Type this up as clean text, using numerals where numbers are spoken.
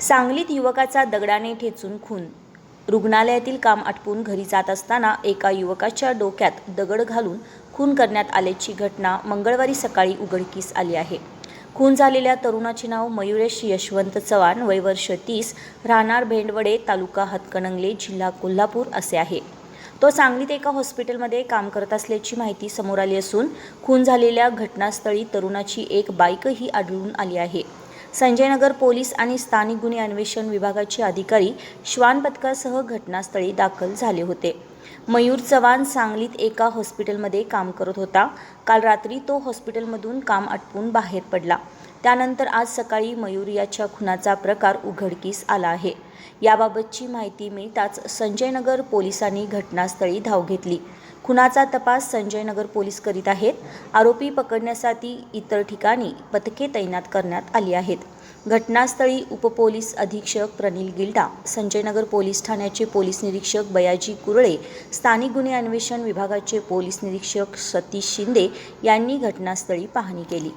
सांगलीत युवकाचा दगडाने ठेचून खून. रुग्णालयातील काम आटपून घरी जात असताना एका युवकाच्या डोक्यात दगड घालून खून करण्यात आल्याची घटना मंगळवारी सकाळी उघडकीस आली आहे. खून झालेल्या तरुणाचे नाव मयुरेश यशवंत चव्हाण, वय वर्ष 30, राहणार भेंडवडे, तालुका हातकणंगले, जिल्हा कोल्हापूर असे आहे. तो सांगलीत एका हॉस्पिटलमध्ये काम करत असल्याची माहिती समोर आली असून खून झालेल्या घटनास्थळी तरुणाची एक बाईकही आढळून आली आहे. संजयनगर पोलीस आणि स्थानिक गुन्हे अन्वेषण विभागाचे अधिकारी श्वान पथकासह घटनास्थळी दाखल झाले होते. मयूर चव्हाण सांगलीत एका हॉस्पिटलमध्ये काम करत होता. काल रात्री तो हॉस्पिटलमधून काम आटपून बाहेर पडला. त्यानंतर आज सकाळी मयूर याच्या खुनाचा प्रकार उघडकीस आला आहे. याबाबतची माहिती मिळताच संजयनगर पोलिसांनी घटनास्थळी धाव घेतली. खुनाचा तपास संजयनगर पोलीस करीत आहेत. आरोपी पकडण्यासाठी इतर ठिकाणी पथके तैनात करण्यात आली आहेत. घटनास्थळी उपपोलीस अधीक्षक प्रनिल गिल्डा, संजयनगर पोलीस ठाण्याचे पोलीस निरीक्षक बयाजी कुरळे, स्थानिक गुन्हे अन्वेषण विभागाचे पोलीस निरीक्षक सतीश शिंदे यांनी घटनास्थळी पाहणी केली.